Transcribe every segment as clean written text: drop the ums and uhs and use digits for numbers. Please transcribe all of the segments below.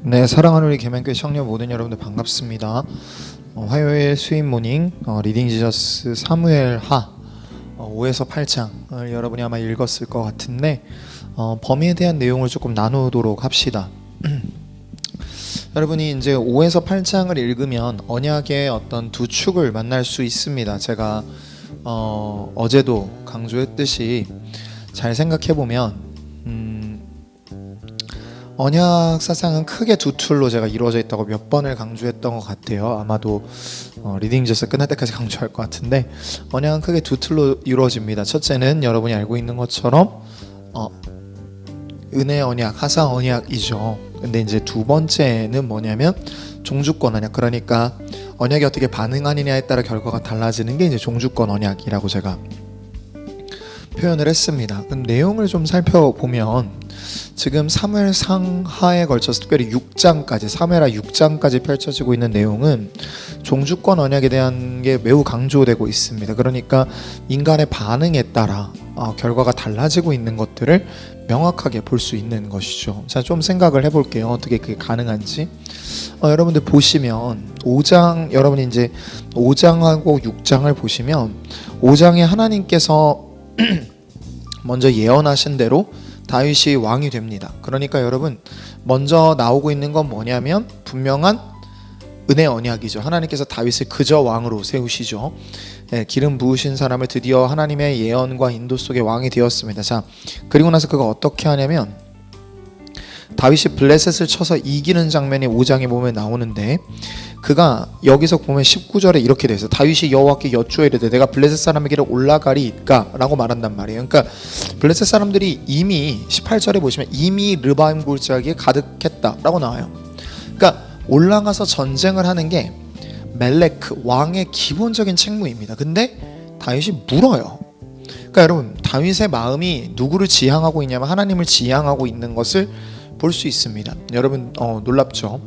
네, 사랑하는 우리 계명교회 청년 모든 여러분들 반갑습니다. 화요일 수입 모닝 리딩 지저스 사무엘하 5에서 8장을 여러분이 아마 읽었을 것 같은데 범위에 대한 내용을 조금 나누도록 합시다. 여러분이 이제 5에서 8장을 읽으면 언약의 어떤 두 축을 만날 수 있습니다. 제가 어제도 강조했듯이 잘 생각해 보면 언약 사상은 크게 두 틀로 제가 이루어져 있다고 몇 번을 강조했던 것 같아요. 아마도 리딩 저스 끝날 때까지 강조할 것 같은데, 언약은 크게 두 틀로 이루어집니다. 첫째는 여러분이 알고 있는 것처럼 은혜 언약, 하사 언약이죠. 근데 이제 두 번째는 뭐냐면 종주권 언약. 그러니까 언약이 어떻게 반응하느냐에 따라 결과가 달라지는 게 이제 종주권 언약이라고 제가 표현을 했습니다. 그럼 내용을 좀 살펴보면 지금 사무엘상하에 걸쳐서 특별히 6장까지 사무엘하 6장까지 펼쳐지고 있는 내용은 종주권 언약에 대한 게 매우 강조되고 있습니다. 그러니까 인간의 반응에 따라 결과가 달라지고 있는 것들을 명확하게 볼 수 있는 것이죠. 자, 좀 생각을 해볼게요. 어떻게 그게 가능한지. 여러분들 보시면 5장, 여러분이 이제 5장하고 6장을 보시면 5장에 하나님께서 먼저 예언하신 대로 다윗이 왕이 됩니다. 그러니까 여러분 먼저 나오고 있는 건 뭐냐면 분명한 은혜 언약이죠. 하나님께서 다윗을 그저 왕으로 세우시죠. 기름 부으신 사람을 드디어 하나님의 예언과 인도 속에 왕이 되었습니다. 자, 그리고 나서 그가 어떻게 하냐면 다윗이 블레셋을 쳐서 이기는 장면이 5장에 보면 나오는데, 그가 여기서 보면 19절에 이렇게 돼 있어요. 다윗이 여호와께 여쭈어 이르되 내가 블레셋 사람에게로 올라가리이까 라고 말한단 말이에요. 그러니까 블레셋 사람들이 이미 18절에 보시면 이미 르바임 골짜기에 가득했다 라고 나와요. 그러니까 올라가서 전쟁을 하는 게 멜레크 왕의 기본적인 책무입니다. 근데 다윗이 물어요. 그러니까 여러분 다윗의 마음이 누구를 지향하고 있냐면 하나님을 지향하고 있는 것을 볼 수 있습니다. 여러분 놀랍죠?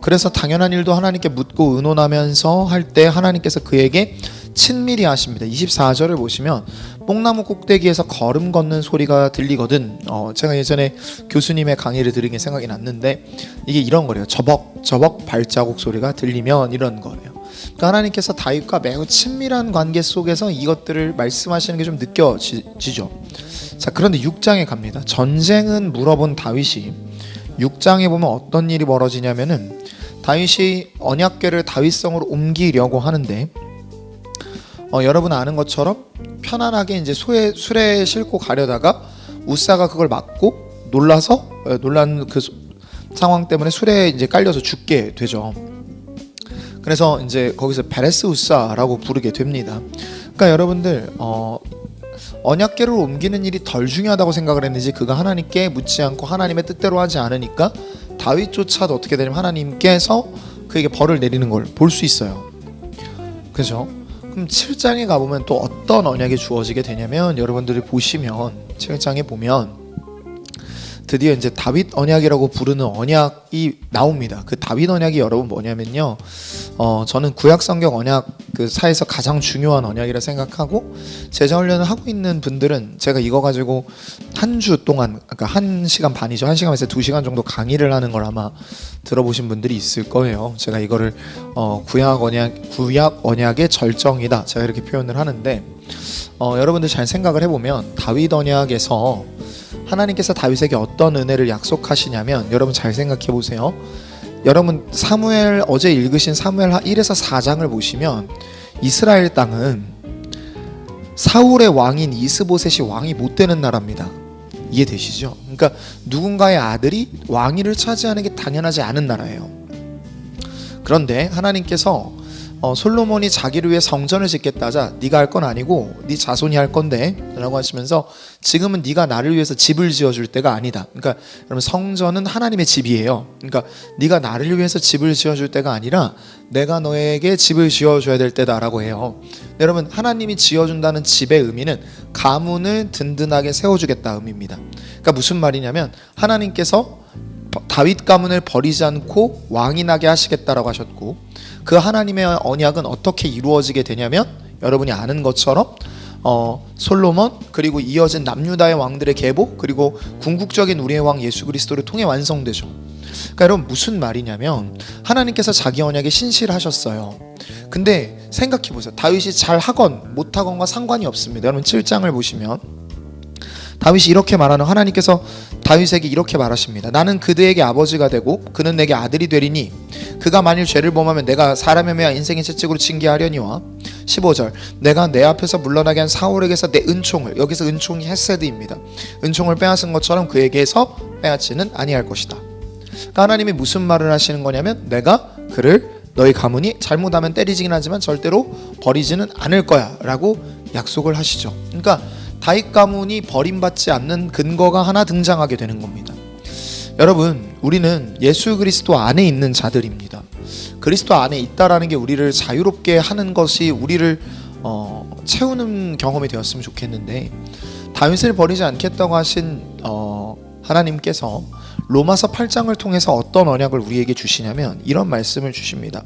그래서 당연한 일도 하나님께 묻고 의논하면서 할 때 하나님께서 그에게 친밀히 하십니다. 24절을 보시면 뽕나무 꼭대기에서 걸음 걷는 소리가 들리거든. 제가 예전에 교수님의 강의를 들은 게 생각이 났는데 이게 이런 거래요. 저벅 발자국 소리가 들리면 이런 거예요. 그러니까 하나님께서 다윗과 매우 친밀한 관계 속에서 이것들을 말씀하시는 게 좀 느껴지죠. 자, 그런데 6장에 갑니다. 전쟁은 물어본 다윗이 6장에 보면 어떤 일이 벌어지냐면은 다윗이 언약궤를 다윗성으로 옮기려고 하는데 여러분 아는 것처럼 편안하게 이제 수레에 싣고 가려다가 우사가 그걸 막고 놀란 그 상황 때문에 수레에 이제 깔려서 죽게 되죠. 그래서 이제 거기서 베레스 우사라고 부르게 됩니다. 그러니까 여러분들 언약궤를 옮기는 일이 덜 중요하다고 생각을 했는지 그가 하나님께 묻지 않고 하나님의 뜻대로 하지 않으니까 다윗조차도 어떻게 되냐면 하나님께서 그에게 벌을 내리는 걸 볼 수 있어요. 그죠? 그럼 7장에 가보면 또 어떤 언약이 주어지게 되냐면 여러분들이 보시면 7장에 보면 드디어 이제 다윗 언약이라고 부르는 언약이 나옵니다. 그 다윗 언약이 여러분 뭐냐면요, 저는 구약 성경 언약 그 사이에서 가장 중요한 언약이라 생각하고 제자 훈련을 하고 있는 분들은 제가 이거 가지고 한 주 동안, 그러니까 1시간 반이죠. 1시간 에서 2시간 정도 강의를 하는 걸 아마 들어보신 분들이 있을 거예요. 제가 이거를 구약 언약의 절정이다, 제가 이렇게 표현을 하는데 여러분들 잘 생각을 해보면 다윗 언약에서 하나님께서 다윗에게 어떤 은혜를 약속하시냐면, 여러분 잘 생각해 보세요. 여러분 어제 읽으신 사무엘하 1에서 4장을 보시면 이스라엘 땅은 사울의 왕인 이스보셋이 왕이 못 되는 나라입니다. 이해되시죠? 그러니까 누군가의 아들이 왕위를 차지하는 게 당연하지 않은 나라예요. 그런데 하나님께서 솔로몬이 자기를 위해 성전을 짓겠다 하자 네가 할 건 아니고 네 자손이 할 건데 라고 하시면서 지금은 네가 나를 위해서 집을 지어줄 때가 아니다. 그러니까 여러분 성전은 하나님의 집이에요. 그러니까 네가 나를 위해서 집을 지어줄 때가 아니라 내가 너에게 집을 지어줘야 될 때다라고 해요. 여러분 하나님이 지어준다는 집의 의미는 가문을 든든하게 세워주겠다 의미입니다. 그러니까 무슨 말이냐면 하나님께서 다윗 가문을 버리지 않고 왕이 나게 하시겠다라고 하셨고, 그 하나님의 언약은 어떻게 이루어지게 되냐면 여러분이 아는 것처럼 솔로몬, 그리고 이어진 남유다의 왕들의 계보, 그리고 궁극적인 우리의 왕 예수 그리스도를 통해 완성되죠. 그러니까 여러분 무슨 말이냐면 하나님께서 자기 언약에 신실하셨어요. 근데 생각해 보세요. 다윗이 잘 하건 못 하건과 상관이 없습니다. 여러분 7장을 보시면 다윗이 이렇게 말하는, 하나님께서 다윗에게 이렇게 말하십니다. 나는 그들에게 아버지가 되고 그는 내게 아들이 되리니 그가 만일 죄를 범하면 내가 사람의 매와 인생의 채찍으로 징계하려니와 15절 내가 내 앞에서 물러나게 한 사울에게서 내 은총을, 여기서 은총이 헤세드입니다. 은총을 빼앗은 것처럼 그에게서 빼앗지는 아니할 것이다. 그러니까 하나님이 무슨 말을 하시는 거냐면 내가 그를 너희 가문이 잘못하면 때리지긴 하지만 절대로 버리지는 않을 거야 라고 약속을 하시죠. 그러니까 다윗 가문이 버림받지 않는 근거가 하나 등장하게 되는 겁니다. 여러분 우리는 예수 그리스도 안에 있는 자들입니다. 그리스도 안에 있다라는 게 우리를 자유롭게 하는 것이 우리를 채우는 경험이 되었으면 좋겠는데, 다윗을 버리지 않겠다고 하신 하나님께서 로마서 8장을 통해서 어떤 언약을 우리에게 주시냐면 이런 말씀을 주십니다.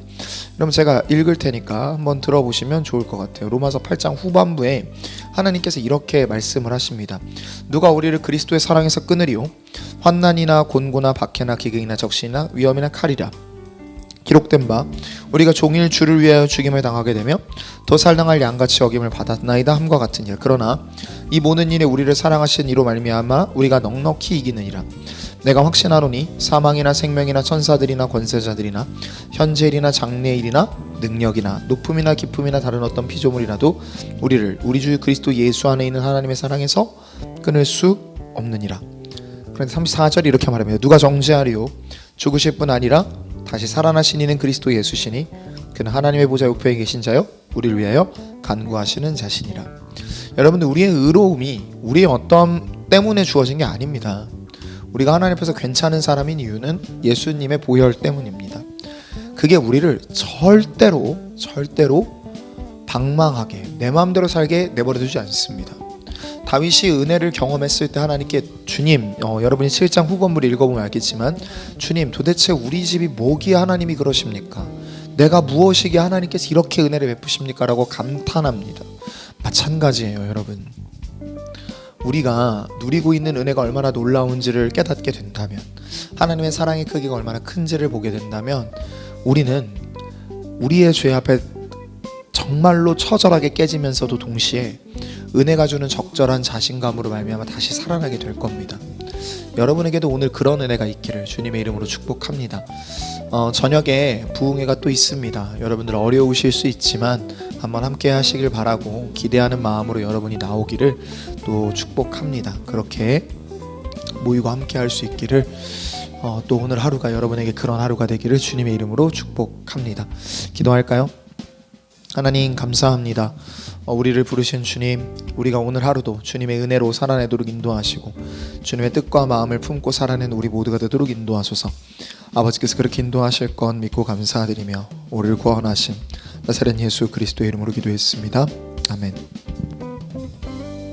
그럼 제가 읽을 테니까 한번 들어보시면 좋을 것 같아요. 로마서 8장 후반부에 하나님께서 이렇게 말씀을 하십니다. 누가 우리를 그리스도의 사랑에서 끊으리요? 환난이나 곤고나 박해나 기근이나 적신이나 위험이나 칼이라. 기록된 바 우리가 종일 주를 위하여 죽임을 당하게 되며 더 살당할 양같이 여김을 받았나이다 함과 같은 일. 그러나 이 모든 일에 우리를 사랑하신 이로 말미암아 우리가 넉넉히 이기느니라. 내가 확신하노니 사망이나 생명이나 천사들이나 권세자들이나 현재일이나 장래일이나 능력이나 높음이나 깊음이나 다른 어떤 피조물이라도 우리를 우리 주 그리스도 예수 안에 있는 하나님의 사랑에서 끊을 수 없느니라. 그런데 34절 이렇게 말합니다. 누가 정죄하리요? 죽으실 뿐 아니라 다시 살아나신 이는 그리스도 예수시니 그는 하나님의 보좌 우편에 계신 자요 우리를 위하여 간구하시는 자시니라. 여러분들 우리의 의로움이 우리의 어떤 때문에 주어진 게 아닙니다. 우리가 하나님 앞에서 괜찮은 사람인 이유는 예수님의 보혈 때문입니다. 그게 우리를 절대로 방망하게 내 마음대로 살게 내버려두지 않습니다. 다윗이 은혜를 경험했을 때 하나님께 주님, 여러분이 7장 후반부를 읽어보면 알겠지만 주님 도대체 우리 집이 뭐기에 하나님이 그러십니까? 내가 무엇이기에 하나님께서 이렇게 은혜를 베푸십니까? 라고 감탄합니다. 마찬가지예요 여러분. 우리가 누리고 있는 은혜가 얼마나 놀라운지를 깨닫게 된다면, 하나님의 사랑의 크기가 얼마나 큰지를 보게 된다면 우리는 우리의 죄 앞에 정말로 처절하게 깨지면서도 동시에 은혜가 주는 적절한 자신감으로 말미암아 다시 살아나게 될 겁니다. 여러분에게도 오늘 그런 은혜가 있기를 주님의 이름으로 축복합니다. 저녁에 부흥회가 또 있습니다. 여러분들 어려우실 수 있지만 한번 함께 하시길 바라고 기대하는 마음으로 여러분이 나오기를 또 축복합니다. 그렇게 모이고 함께 할 수 있기를, 또 오늘 하루가 여러분에게 그런 하루가 되기를 주님의 이름으로 축복합니다. 기도할까요? 하나님 감사합니다. 우리를 부르신 주님, 우리가 오늘 하루도 주님의 은혜로 살아내도록 인도하시고 주님의 뜻과 마음을 품고 살아내는 우리 모두가 되도록 인도하소서. 아버지께서 그렇게 인도하실 건 믿고 감사드리며 우리를 구원하신 나사렛 예수 그리스도의 이름으로 기도했습니다. 아멘.